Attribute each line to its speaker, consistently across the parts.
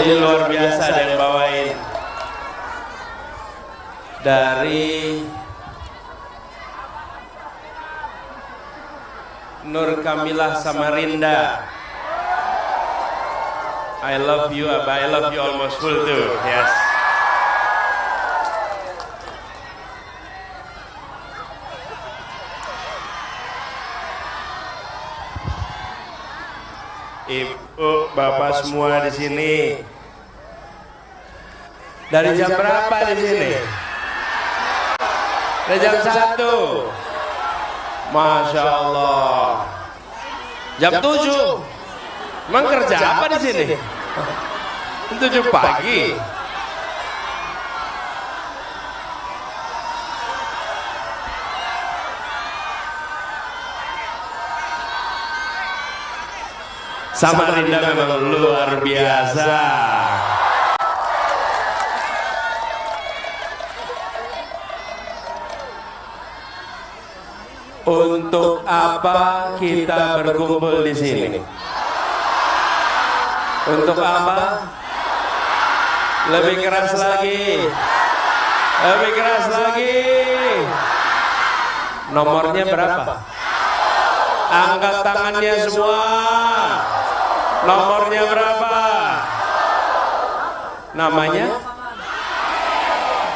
Speaker 1: Ini luar biasa ada yang bawain dari Nur Kamilah Samarinda. I love you, Abah. I love you almost full too. Yes. Ibu, bapak semua di sini. Dari jam berapa di sini? Dari jam 1. Masya Allah. Jam 7. Emang kerja apa di sini? 7 pagi. Samarinda memang luar biasa. Untuk apa kita berkumpul di sini? Untuk apa? Lebih keras lagi. Lebih keras lagi. Nomornya berapa? Angkat tangannya semua. Nomornya berapa? Namanya?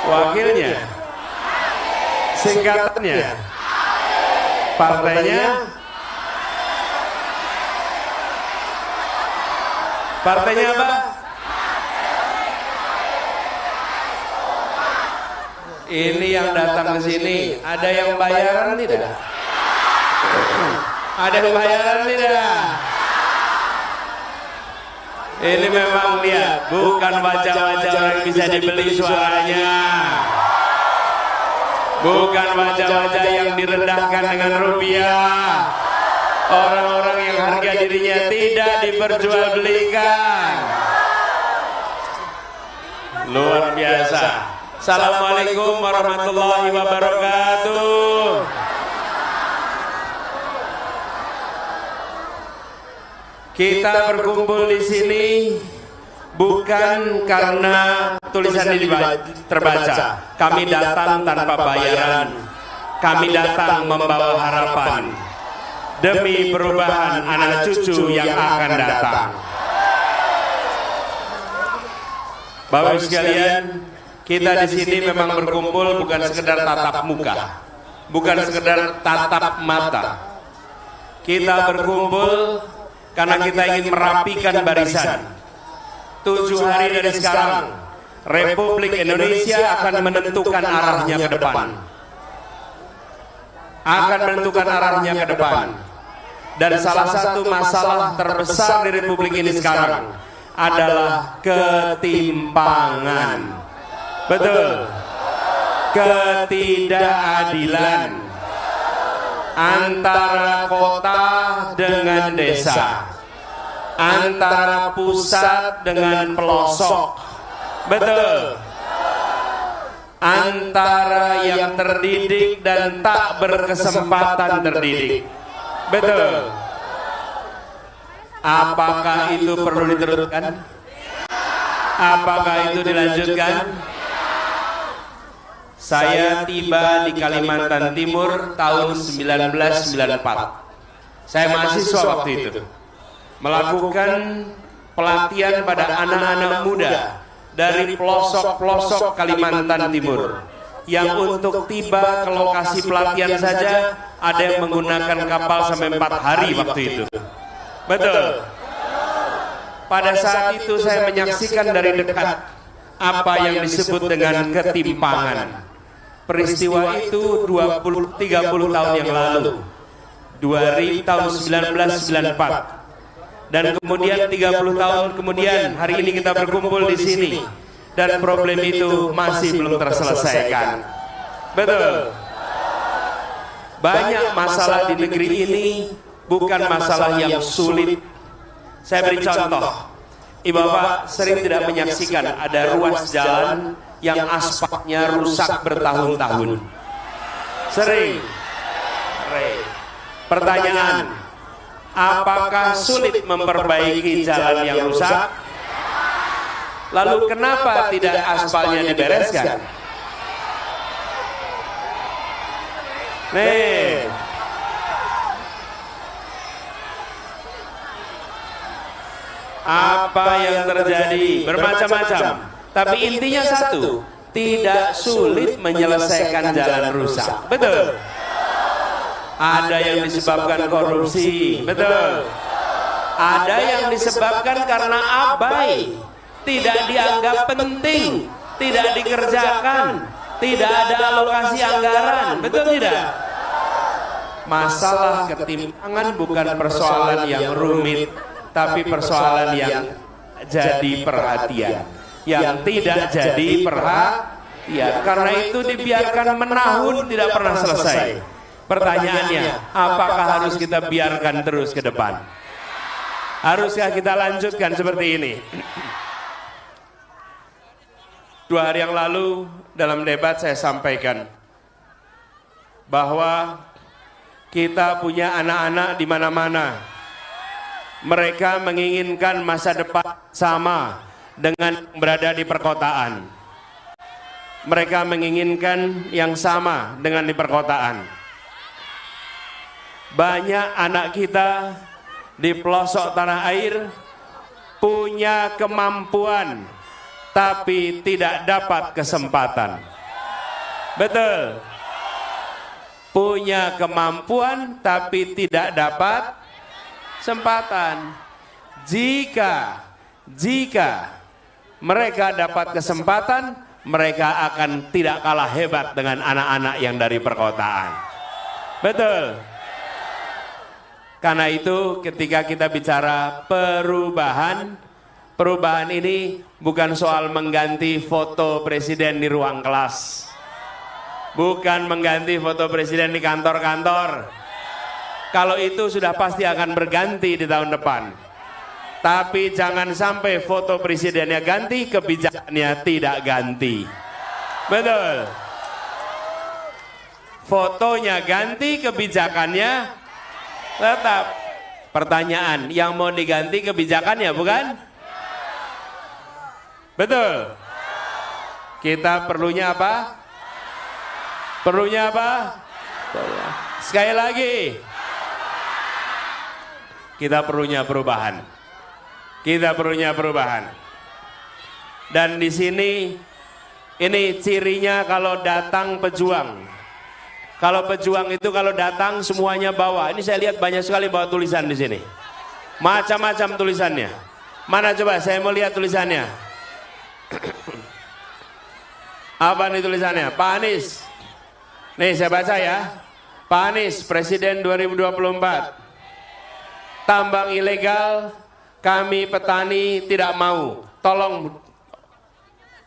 Speaker 1: Wakilnya? Singkatannya? Partainya? Partainya apa? Ini yang datang ke sini, ada yang bayaran tidak? Ada yang bayaran tidak? Ini memang lihat, bukan wajah-wajah yang bisa dibeli suaranya, bukan wajah-wajah yang direndahkan dengan rupiah, orang-orang yang harga dirinya tidak diperjualbelikan. Luar biasa. Assalamualaikum warahmatullahi wabarakatuh. Kita berkumpul di sini bukan karena tulisan ini terbaca. Kami datang tanpa bayaran. Kami datang membawa harapan demi perubahan anak cucu yang akan datang. Bapak Ibu sekalian, kita di sini memang berkumpul bukan sekedar tatap muka, bukan sekedar tatap mata. Kita berkumpul karena kita ingin merapikan barisan. 7 hari dari sekarang, Republik Indonesia akan menentukan arahnya ke depan. Akan menentukan arahnya ke depan. Dan salah satu masalah terbesar di Republik ini sekarang adalah ketimpangan. Betul. Ketidakadilan antara kota dengan desa, antara pusat dengan pelosok. Betul. Antara yang terdidik dan tak berkesempatan terdidik. Betul. Apakah itu perlu diteruskan? Apakah itu dilanjutkan? Saya tiba di Kalimantan Timur tahun 1994. Saya mahasiswa waktu itu, melakukan pelatihan pada anak-anak muda dari pelosok-pelosok Kalimantan Timur, yang untuk tiba ke lokasi pelatihan saja ada yang menggunakan kapal sampai 4 hari waktu itu. Betul. Pada saat itu saya menyaksikan dari dekat apa yang disebut dengan ketimpangan. Peristiwa itu 30 tahun yang lalu, tahun 1994. Dan kemudian 30 tahun kemudian hari ini kita berkumpul di sini dan problem itu masih belum terselesaikan. Betul. Banyak masalah di negeri ini bukan masalah yang sulit. Saya beri contoh. Ibu bapak sering tidak menyaksikan ada ruas jalan yang aspalnya rusak bertahun-tahun. Sering. Pertanyaan, apakah sulit memperbaiki jalan yang rusak? Lalu kenapa tidak aspalnya dibereskan? Nih, apa yang terjadi? Bermacam-macam. Tapi intinya satu, tidak sulit menyelesaikan jalan rusak. Betul. Ada yang disebabkan korupsi. Betul. Ada yang disebabkan karena abai, tidak dianggap penting, tidak dikerjakan, tidak ada alokasi anggaran. Betul tidak? Masalah ketimpangan bukan persoalan yang rumit, tapi persoalan yang jadi perhatian, yang tidak jadi perhatian. Karena itu dibiarkan menahun tidak pernah selesai. Pertanyaannya, apakah harus kita biarkan terus ke depan? Haruskah kita lanjutkan seperti ini? 2 hari yang lalu dalam debat saya sampaikan bahwa kita punya anak-anak di mana-mana. Mereka menginginkan masa depan sama dengan yang berada di perkotaan. Mereka menginginkan yang sama dengan di perkotaan. Banyak anak kita di pelosok tanah air punya kemampuan tapi tidak dapat kesempatan. Betul. Punya kemampuan tapi tidak dapat kesempatan. Jika mereka dapat kesempatan, mereka akan tidak kalah hebat dengan anak-anak yang dari perkotaan. Betul. Karena itu ketika kita bicara perubahan, perubahan ini bukan soal mengganti foto presiden di ruang kelas, bukan mengganti foto presiden di kantor-kantor. Kalau itu sudah pasti akan berganti di tahun depan. Tapi jangan sampai foto presidennya ganti, kebijakannya tidak ganti. Betul. Fotonya ganti, kebijakannya tetap. Pertanyaan, yang mau diganti kebijakannya bukan? Betul. Kita perlunya apa? Perlunya apa? Sekali lagi, kita perlunya perubahan. Kita perlunya perubahan. Dan di sini ini cirinya kalau datang pejuang. Kalau pejuang itu kalau datang semuanya bawa. Ini saya lihat banyak sekali bawa tulisan di sini. Macam-macam tulisannya. Mana coba saya mau lihat tulisannya. Apa nih tulisannya? Pak Anies. Nih saya baca ya. Pak Anies, Presiden 2024. Tambang ilegal kami petani tidak mau. Tolong.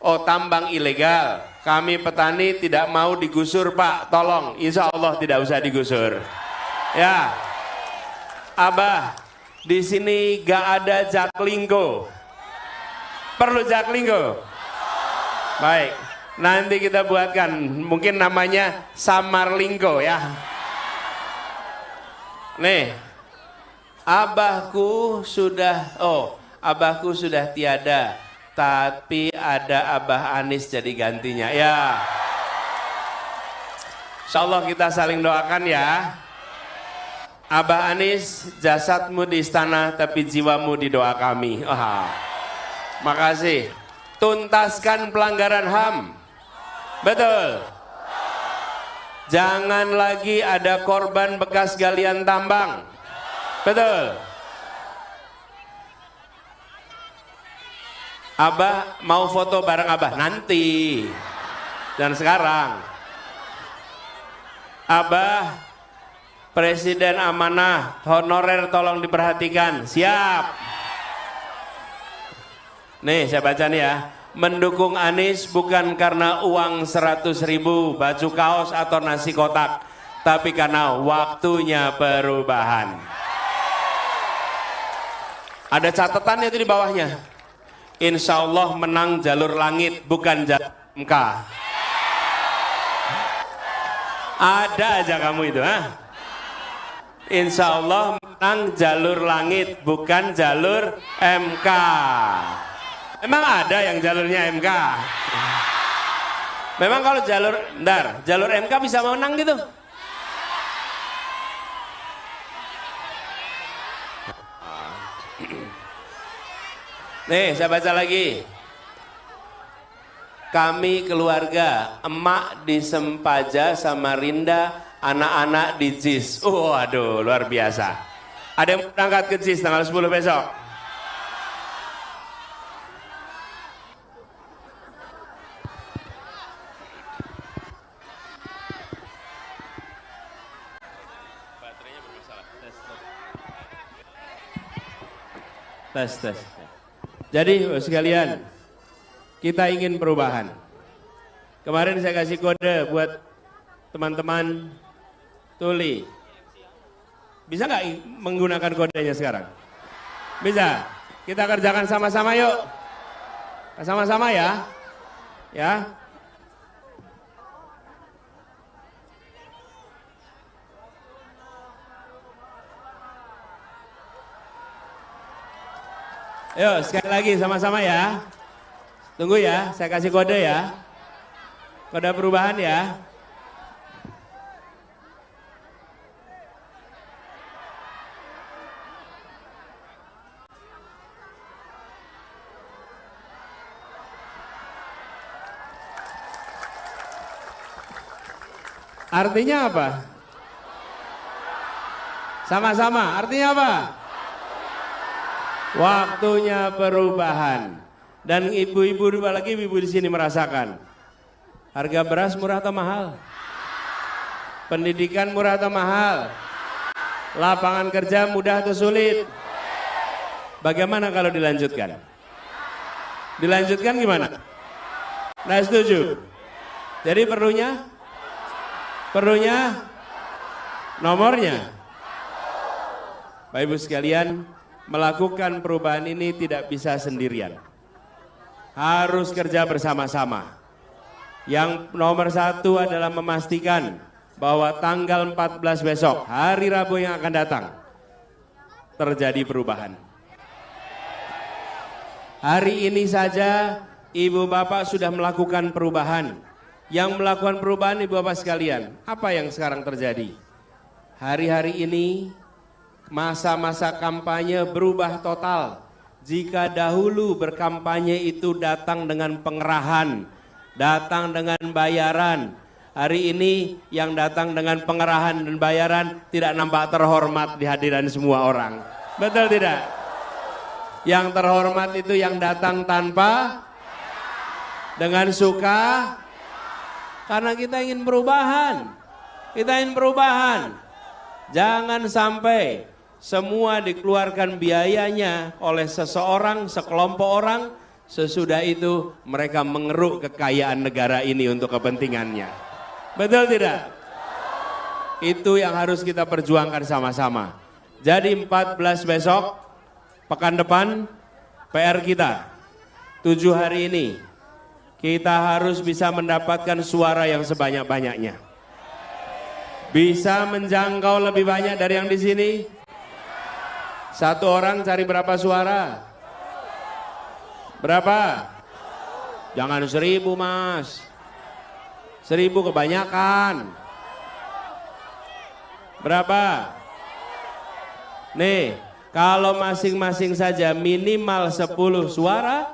Speaker 1: Oh, tambang ilegal kami petani tidak mau digusur Pak. Tolong, insya Allah tidak usah digusur. Ya, Abah, di sini gak ada jaklingko. Perlu jaklingko? Baik, nanti kita buatkan. Mungkin namanya samarlingko ya. Nih, abahku sudah tiada. Tapi ada Abah Anies jadi gantinya ya. Insyaallah kita saling doakan ya. Abah Anies, jasadmu di istana tapi jiwamu di doa kami. Makasih. Tuntaskan pelanggaran HAM. Betul. Jangan lagi ada korban bekas galian tambang. Betul. Abah mau foto bareng Abah nanti, dan sekarang. Abah, Presiden amanah, honorer tolong diperhatikan, siap. Nih saya baca nih ya, mendukung Anies bukan karena uang 100.000, baju kaos atau nasi kotak, tapi karena waktunya perubahan. Ada catatannya itu di bawahnya. Insya Allah menang jalur langit bukan jalur MK. Ada aja kamu itu, Insya Allah menang jalur langit bukan jalur MK. Emang ada yang jalurnya MK? Memang kalau jalur MK bisa menang gitu? Nih, saya baca lagi. Kami keluarga, emak di Sempaja, Samarinda, anak-anak di JIS. Waduh, luar biasa. Ada yang berangkat ke JIS tanggal 10 besok? Baterainya bermasalah. Tes. Jadi sekalian, kita ingin perubahan. Kemarin saya kasih kode buat teman-teman tuli. Bisa nggak menggunakan kodenya sekarang? Bisa. Kita kerjakan sama-sama yuk. Sama-sama ya. Ya. Yuk, sekali lagi sama-sama ya. Tunggu ya, saya kasih kode ya. Kode perubahan ya. Artinya apa? Sama-sama, artinya apa? Waktunya perubahan. Dan ibu-ibu, apalagi ibu di sini merasakan. Harga beras murah atau mahal? Pendidikan murah atau mahal? Lapangan kerja mudah atau sulit? Bagaimana kalau dilanjutkan? Dilanjutkan gimana? Nah, setuju. Jadi perlunya nomornya. Bapak Ibu sekalian, melakukan perubahan ini tidak bisa sendirian. Harus kerja bersama-sama. Yang nomor satu adalah memastikan bahwa tanggal 14 besok, hari Rabu yang akan datang, terjadi perubahan. Hari ini saja Ibu Bapak sudah melakukan perubahan. Yang melakukan perubahan Ibu Bapak sekalian, apa yang sekarang terjadi? Hari-hari ini masa-masa kampanye berubah total. Jika dahulu berkampanye itu datang dengan pengerahan, datang dengan bayaran. Hari ini yang datang dengan pengerahan dan bayaran tidak nampak terhormat di hadiran semua orang. Betul tidak? Yang terhormat itu yang datang tanpa, dengan suka, karena kita ingin perubahan. Kita ingin perubahan. Jangan sampai semua dikeluarkan biayanya oleh seseorang, sekelompok orang, sesudah itu mereka mengeruk kekayaan negara ini untuk kepentingannya. Betul tidak? Itu yang harus kita perjuangkan sama-sama. Jadi 14 besok, pekan depan, PR kita, 7 hari ini, kita harus bisa mendapatkan suara yang sebanyak-banyaknya. Bisa menjangkau lebih banyak dari yang di sini? Satu orang cari berapa suara? Berapa? Jangan 1000 mas. 1000 kebanyakan. Berapa? Nih, kalau masing-masing saja minimal 10 suara,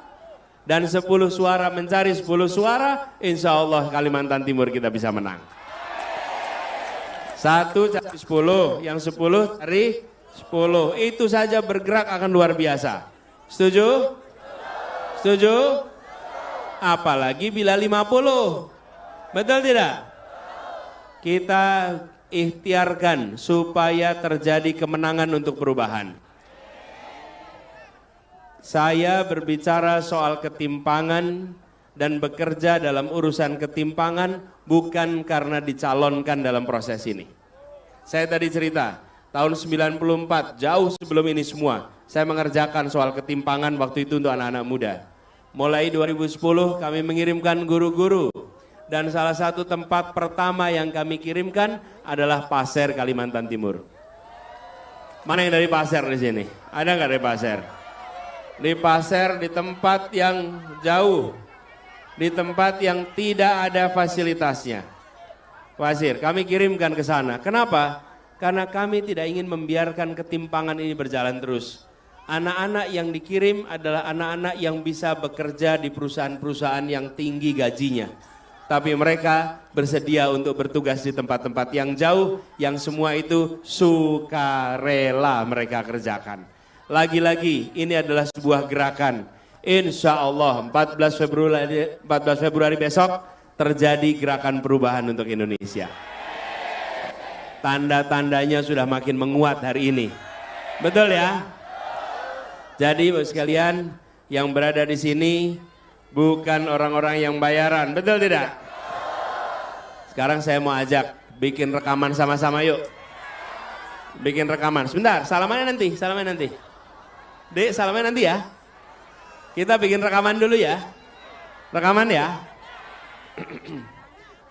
Speaker 1: dan 10 suara mencari 10 suara, insya Allah Kalimantan Timur kita bisa menang. 1 cari 10, yang 10 cari 10, itu saja bergerak akan luar biasa. Setuju? Setuju? Apalagi bila 50. Betul tidak? Kita ikhtiarkan supaya terjadi kemenangan untuk perubahan. Saya berbicara soal ketimpangan dan bekerja dalam urusan ketimpangan bukan karena dicalonkan dalam proses ini. Saya tadi cerita, tahun 94, jauh sebelum ini semua, saya mengerjakan soal ketimpangan waktu itu untuk anak-anak muda. Mulai 2010 kami mengirimkan guru-guru, dan salah satu tempat pertama yang kami kirimkan adalah Pasir, Kalimantan Timur. Mana yang dari Pasir di sini? Ada nggak dari Pasir? di pasar, di tempat yang jauh, di tempat yang tidak ada fasilitasnya. Wazir, kami kirimkan ke sana. Kenapa? Karena kami tidak ingin membiarkan ketimpangan ini berjalan terus. Anak-anak yang dikirim adalah anak-anak yang bisa bekerja di perusahaan-perusahaan yang tinggi gajinya. Tapi mereka bersedia untuk bertugas di tempat-tempat yang jauh, yang semua itu sukarela mereka kerjakan. Lagi-lagi ini adalah sebuah gerakan. Insya Allah 14 Februari besok terjadi gerakan perubahan untuk Indonesia. Tanda-tandanya sudah makin menguat hari ini. Betul ya? Jadi Bapak sekalian yang berada di sini bukan orang-orang yang bayaran, betul tidak? Sekarang saya mau ajak bikin rekaman sama-sama yuk. Bikin rekaman. Sebentar, salamannya nanti. Dek, salamannya nanti ya. Kita bikin rekaman dulu ya. Rekaman ya.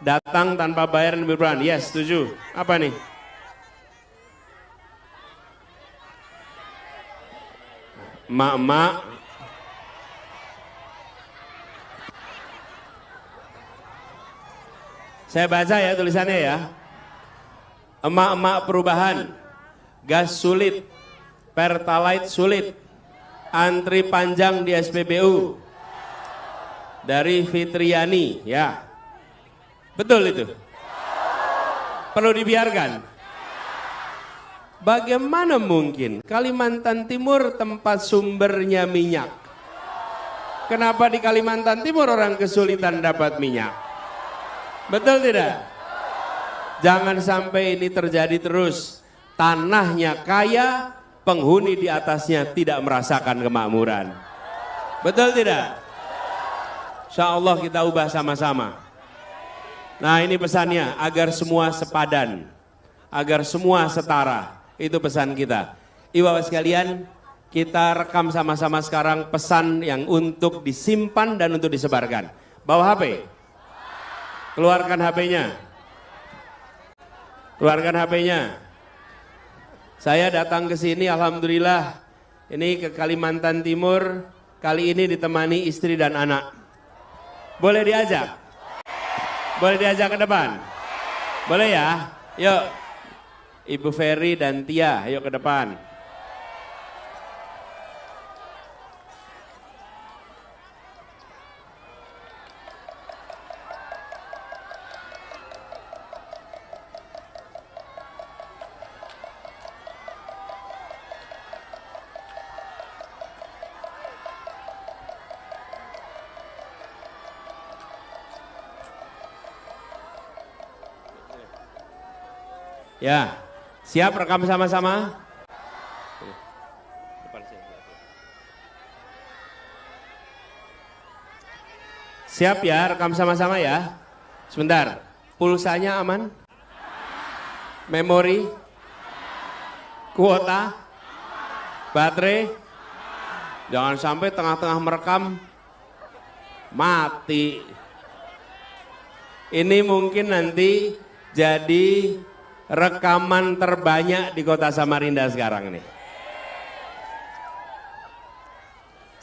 Speaker 1: Datang tanpa bayar dan berperan. Yes, setuju. Apa nih? Emak-emak saya baca ya tulisannya ya. Emak-emak perubahan, gas sulit, pertalite sulit, antri panjang di SPBU. Dari Fitriani, ya. Betul itu? Perlu dibiarkan? Bagaimana mungkin Kalimantan Timur tempat sumbernya minyak? Kenapa di Kalimantan Timur orang kesulitan dapat minyak? Betul tidak? Jangan sampai ini terjadi terus. Tanahnya kaya, penghuni di atasnya tidak merasakan kemakmuran. Betul tidak? Insya Allah kita ubah sama-sama. Nah ini pesannya, agar semua sepadan, agar semua setara. Itu pesan kita. Ibu-ibu sekalian, kita rekam sama-sama sekarang pesan yang untuk disimpan dan untuk disebarkan. Bawa HP. Keluarkan HP-nya. Keluarkan HP-nya. Saya datang ke sini, alhamdulillah, ini ke Kalimantan Timur, kali ini ditemani istri dan anak. Boleh diajak? Boleh diajak ke depan? Boleh ya? Yuk. Ibu Ferry dan Tia, ayo ke depan. Ya. Siap rekam sama-sama? Siap ya, rekam sama-sama ya. Sebentar, pulsanya aman? Memori? Kuota? Baterai? Jangan sampai tengah-tengah merekam mati. Ini mungkin nanti jadi rekaman terbanyak di kota Samarinda sekarang nih.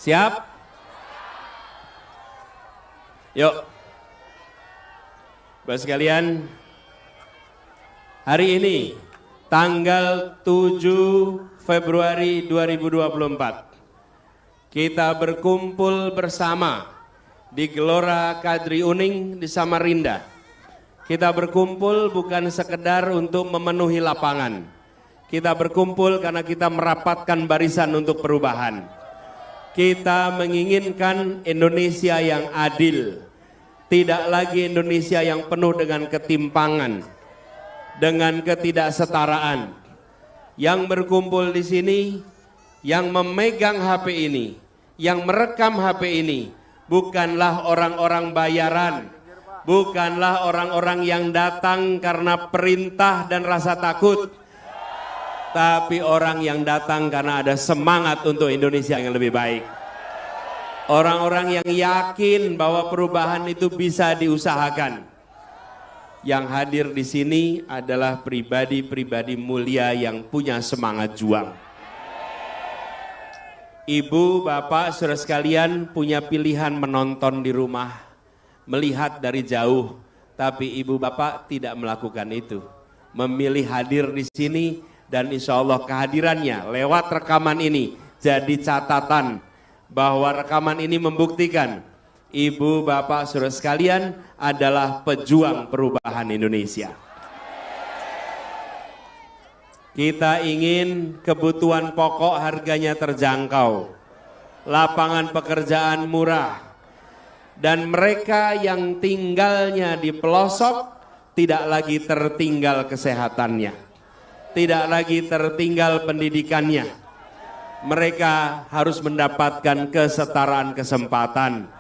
Speaker 1: Siap? Yuk. Bapak sekalian, hari ini tanggal 7 Februari 2024 kita berkumpul bersama di Gelora Kadri Uning di Samarinda. Kita berkumpul bukan sekedar untuk memenuhi lapangan. Kita berkumpul karena kita merapatkan barisan untuk perubahan. Kita menginginkan Indonesia yang adil. Tidak lagi Indonesia yang penuh dengan ketimpangan, dengan ketidaksetaraan. Yang berkumpul di sini, yang memegang HP ini, yang merekam HP ini, bukanlah orang-orang bayaran. Bukanlah orang-orang yang datang karena perintah dan rasa takut, tapi orang yang datang karena ada semangat untuk Indonesia yang lebih baik. Orang-orang yang yakin bahwa perubahan itu bisa diusahakan. Yang hadir di sini adalah pribadi-pribadi mulia yang punya semangat juang. Ibu, bapak, saudara sekalian punya pilihan menonton di rumah, melihat dari jauh, tapi ibu bapak tidak melakukan itu. Memilih hadir di sini dan insya Allah kehadirannya lewat rekaman ini jadi catatan bahwa rekaman ini membuktikan ibu, bapak, saudara sekalian adalah pejuang perubahan Indonesia. Kita ingin kebutuhan pokok harganya terjangkau, lapangan pekerjaan murah, dan mereka yang tinggalnya di pelosok tidak lagi tertinggal kesehatannya, tidak lagi tertinggal pendidikannya. Mereka harus mendapatkan kesetaraan kesempatan.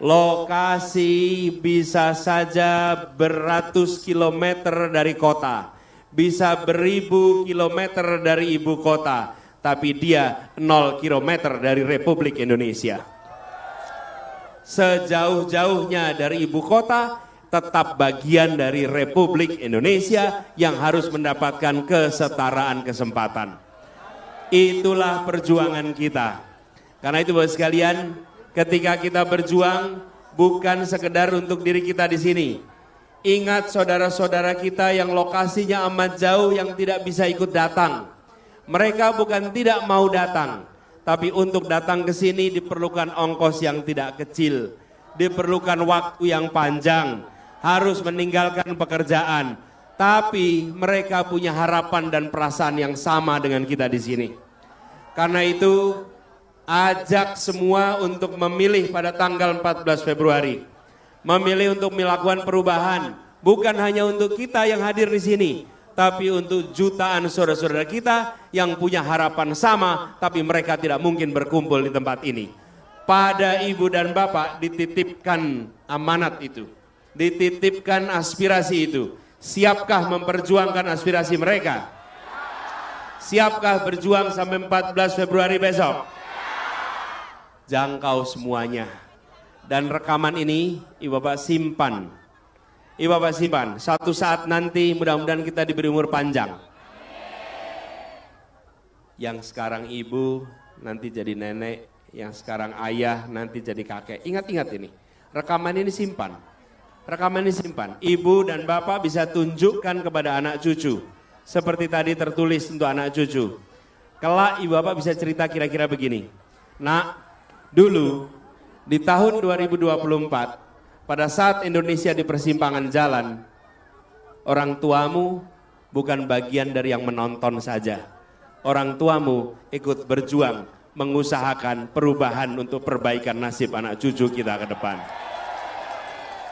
Speaker 1: Lokasi bisa saja beratus kilometer dari kota, bisa beribu kilometer dari ibu kota, tapi dia 0 kilometer dari Republik Indonesia. Sejauh-jauhnya dari ibu kota, tetap bagian dari Republik Indonesia yang harus mendapatkan kesetaraan kesempatan. Itulah perjuangan kita. Karena itu Bapak sekalian, ketika kita berjuang bukan sekedar untuk diri kita di sini. Ingat saudara-saudara kita yang lokasinya amat jauh yang tidak bisa ikut datang. Mereka bukan tidak mau datang, tapi untuk datang ke sini diperlukan ongkos yang tidak kecil, diperlukan waktu yang panjang, harus meninggalkan pekerjaan. Tapi mereka punya harapan dan perasaan yang sama dengan kita di sini. Karena itu ajak semua untuk memilih pada tanggal 14 Februari. Memilih untuk melakukan perubahan, bukan hanya untuk kita yang hadir di sini, tapi untuk jutaan saudara-saudara kita yang punya harapan sama, tapi mereka tidak mungkin berkumpul di tempat ini. Pada ibu dan bapak dititipkan amanat itu, dititipkan aspirasi itu. Siapkah memperjuangkan aspirasi mereka? Siapkah berjuang sampai 14 Februari besok? Jangkau semuanya. Dan rekaman ini ibu bapak simpan. Ibu bapak simpan. Suatu saat nanti mudah-mudahan kita diberi umur panjang. Yang sekarang ibu nanti jadi nenek, yang sekarang ayah nanti jadi kakek. Ingat-ingat ini. Rekaman ini simpan. Rekaman ini simpan. Ibu dan bapak bisa tunjukkan kepada anak cucu. Seperti tadi tertulis untuk anak cucu. Kelak ibu bapak bisa cerita kira-kira begini. Nak, dulu di tahun 2024, pada saat Indonesia di persimpangan jalan, orang tuamu bukan bagian dari yang menonton saja. Orang tuamu ikut berjuang, mengusahakan perubahan untuk perbaikan nasib anak cucu kita ke depan.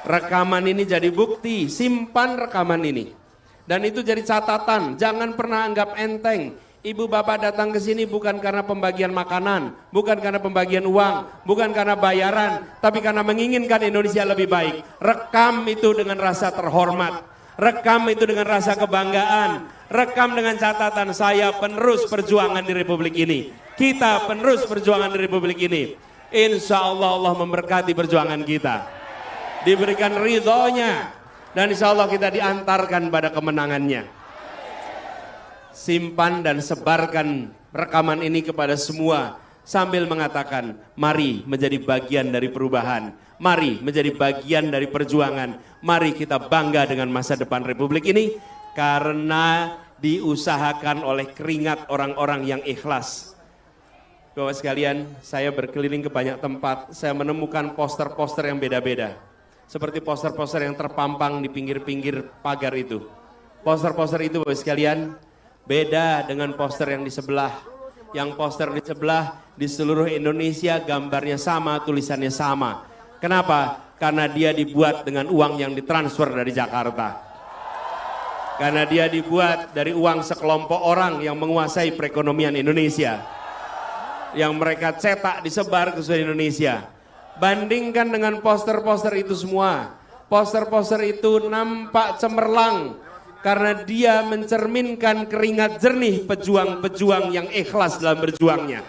Speaker 1: Rekaman ini jadi bukti, simpan rekaman ini. Dan itu jadi catatan, jangan pernah anggap enteng. Ibu bapak datang ke sini bukan karena pembagian makanan, bukan karena pembagian uang, bukan karena bayaran, tapi karena menginginkan Indonesia lebih baik. Rekam itu dengan rasa terhormat, rekam itu dengan rasa kebanggaan, rekam dengan catatan saya penerus perjuangan di Republik ini. Kita penerus perjuangan di Republik ini. Insya Allah Allah memberkati perjuangan kita, diberikan ridhonya, dan insya Allah kita diantarkan pada kemenangannya. Simpan dan sebarkan rekaman ini kepada semua sambil mengatakan, mari menjadi bagian dari perubahan, mari menjadi bagian dari perjuangan, mari kita bangga dengan masa depan Republik ini karena diusahakan oleh keringat orang-orang yang ikhlas. Bapak sekalian, saya berkeliling ke banyak tempat, saya menemukan poster-poster yang beda-beda. Seperti poster-poster yang terpampang di pinggir-pinggir pagar itu. Poster-poster itu Bapak sekalian, beda dengan poster yang di sebelah. Yang poster di sebelah di seluruh Indonesia gambarnya sama, tulisannya sama. Kenapa? Karena dia dibuat dengan uang yang ditransfer dari Jakarta. Karena dia dibuat dari uang sekelompok orang yang menguasai perekonomian Indonesia. Yang mereka cetak disebar ke seluruh Indonesia. Bandingkan dengan poster-poster itu semua. Poster-poster itu nampak cemerlang. Karena dia mencerminkan keringat jernih pejuang-pejuang yang ikhlas dalam berjuangnya.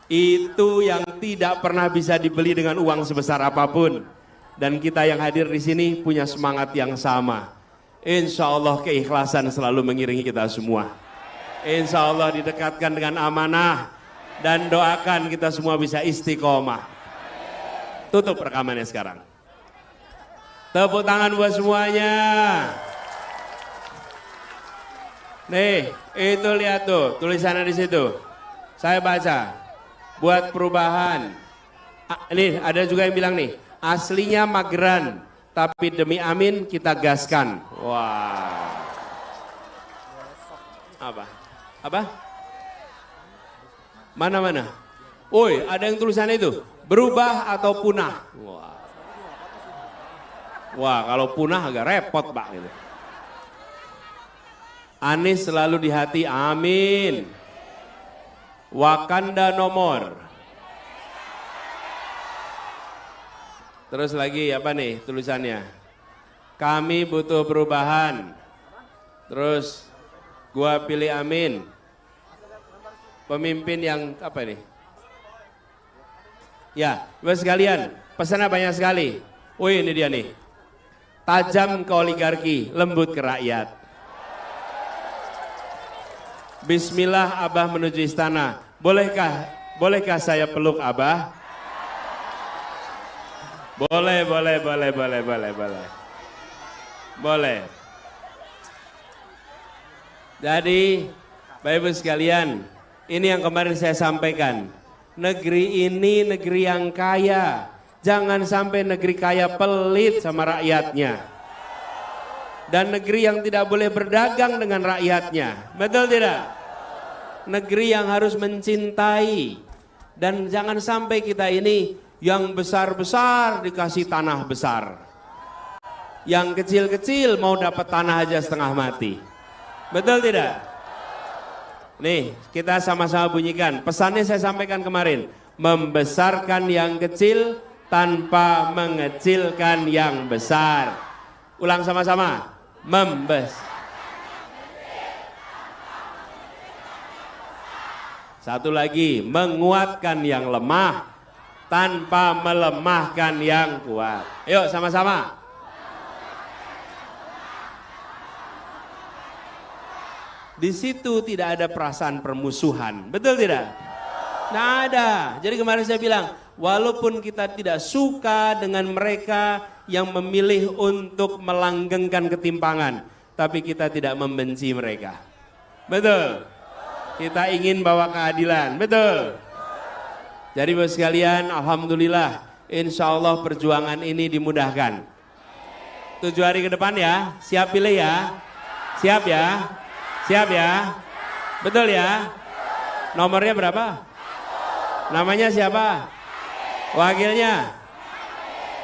Speaker 1: Itu yang tidak pernah bisa dibeli dengan uang sebesar apapun. Dan kita yang hadir di sini punya semangat yang sama. Insya Allah keikhlasan selalu mengiringi kita semua. Insya Allah didekatkan dengan amanah. Dan doakan kita semua bisa istiqomah. Tutup rekamannya sekarang. Tepuk tangan buat semuanya. Nih, itu lihat tuh tulisannya di situ. Saya baca. Buat perubahan. Nih, ada juga yang bilang nih, aslinya mageran, tapi demi amin kita gaskan. Wah. Apa? Mana? Woi, ada yang tulisannya itu, berubah atau punah. Wah, kalau punah agak repot, Pak. Gitu. Anies selalu di hati, amin. Wakanda nomor. Terus lagi apa nih tulisannya? Kami butuh perubahan. Terus, gua pilih amin. Pemimpin yang apa ini? Ya, Bapak sekalian, pesannya banyak sekali. Wih, ini dia nih. Tajam ke oligarki, lembut ke rakyat. Bismillah Abah menuju istana. Bolehkah saya peluk Abah? Boleh. Jadi, Bapak Ibu sekalian, ini yang kemarin saya sampaikan. Negeri ini negeri yang kaya. Jangan sampai negeri kaya pelit sama rakyatnya. Dan negeri yang tidak boleh berdagang dengan rakyatnya. Betul tidak? Negeri yang harus mencintai. Dan jangan sampai kita ini yang besar-besar dikasih tanah besar. Yang kecil-kecil mau dapat tanah aja setengah mati. Betul tidak? Nih, kita sama-sama bunyikan. Pesannya saya sampaikan kemarin. Membesarkan yang kecil tanpa mengecilkan yang besar. Ulang sama-sama. Satu lagi, menguatkan yang lemah tanpa melemahkan yang kuat. Yuk sama-sama. Di situ tidak ada perasaan permusuhan, betul tidak? Nggak ada. Jadi kemarin saya bilang, walaupun kita tidak suka dengan mereka yang memilih untuk melanggengkan ketimpangan, tapi kita tidak membenci mereka. Betul? Kita ingin bawa keadilan, betul? Jadi Bapak sekalian, alhamdulillah, insya Allah perjuangan ini dimudahkan. 7 hari ke depan ya, siap pilih ya? Siap ya? Siap ya? Betul ya? Nomornya berapa? Namanya siapa? Wakilnya?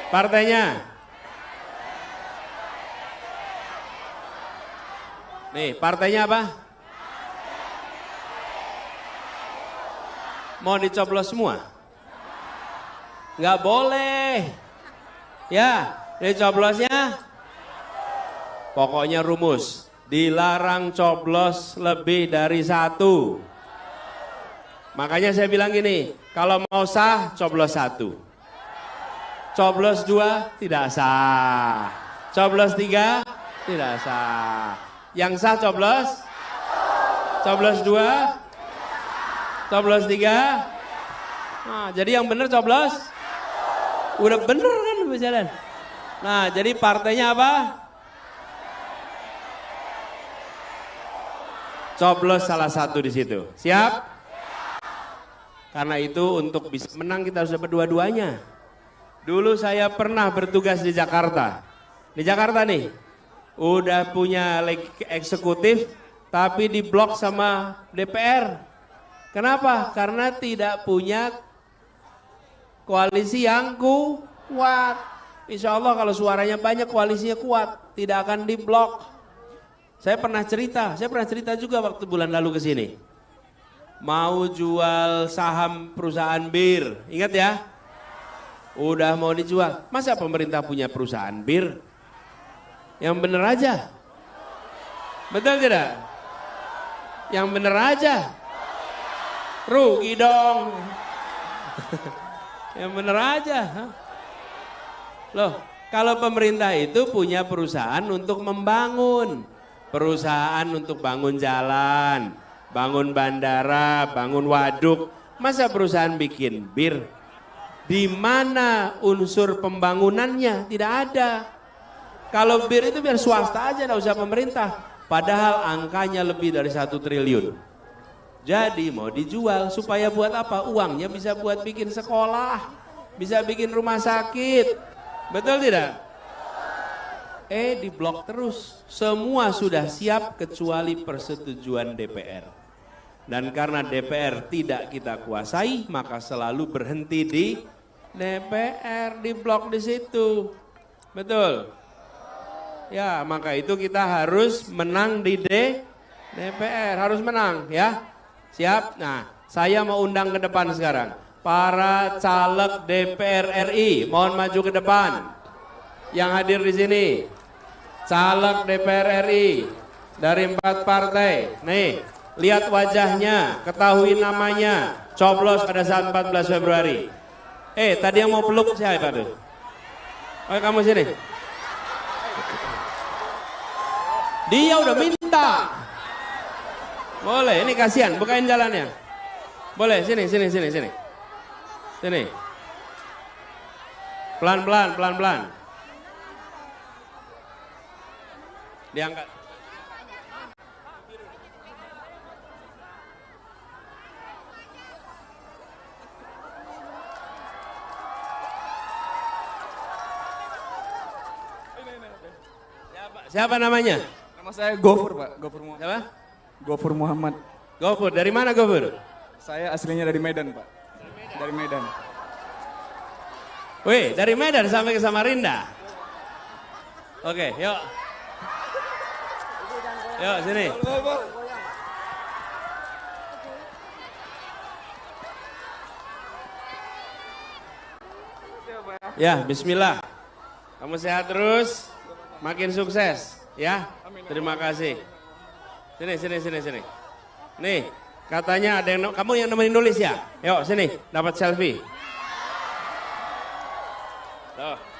Speaker 1: Partainya? Nih, partainya apa? Mau dicoblos semua? Nggak boleh. Ya, dicoblosnya? Pokoknya rumus. Dilarang coblos lebih dari 1. Makanya saya bilang gini, kalau mau sah coblos 1. Coblos 2 tidak sah. Coblos 3 tidak sah. Yang sah coblos? Coblos 2? Coblos 3? Nah, jadi yang benar coblos? Udah bener kan berjalan. Nah, jadi partainya apa? Coblos salah satu di situ. Siap? Karena itu untuk bisa menang kita harus dapat dua-duanya. Dulu saya pernah bertugas di Jakarta. Di Jakarta nih, udah punya eksekutif tapi diblok sama DPR. Kenapa? Karena tidak punya koalisi yang kuat. Insya Allah kalau suaranya banyak, koalisinya kuat, tidak akan diblok. Saya pernah cerita juga waktu bulan lalu ke sini. Mau jual saham perusahaan bir, ingat ya? Udah mau dijual. Masa pemerintah punya perusahaan bir? Yang bener aja. Betul tidak? Yang bener aja. Rugi dong. Yang bener aja. Loh, kalau pemerintah itu punya perusahaan untuk membangun. Perusahaan untuk bangun jalan, bangun bandara, bangun waduk. Masa perusahaan bikin bir? Di mana unsur pembangunannya? Tidak ada. Kalau bir itu biar swasta aja, tidak usah pemerintah. Padahal angkanya lebih dari 1 triliun. Jadi mau dijual supaya buat apa? Uangnya bisa buat bikin sekolah, bisa bikin rumah sakit. Betul tidak? Diblok terus. Semua sudah siap kecuali persetujuan DPR. Dan karena DPR tidak kita kuasai, maka selalu berhenti di DPR, diblok di situ. Betul? Ya, maka itu kita harus menang di DPR, harus menang ya. Siap? Nah, saya mau undang ke depan sekarang. Para caleg DPR RI, mohon maju ke depan. Yang hadir di sini, caleg DPR RI dari 4 partai. Nih, lihat wajahnya, ketahui namanya, coblos pada saat 14 Februari. Tadi yang mau peluk siapa tuh? Oh, kamu sini. Dia udah minta. Boleh, ini kasihan, bukain jalannya. Boleh, sini. Sini. Pelan-pelan. Diangkat. Siapa namanya?
Speaker 2: Nama saya Gofur, Pak. Gofur Muhammad.
Speaker 1: Siapa?
Speaker 2: Gofur Muhammad.
Speaker 1: Gofur, dari mana Gofur?
Speaker 2: Saya aslinya dari Medan, Pak. Dari Medan.
Speaker 1: Wih, dari Medan sampai ke Samarinda. Oke, yuk. Yuk, sini. Ya, bismillah. Kamu sehat terus, makin sukses, ya. Terima kasih. Sini. Nih, katanya ada yang kamu yang nemenin nulis ya? Yuk, sini, dapat selfie. Tuh.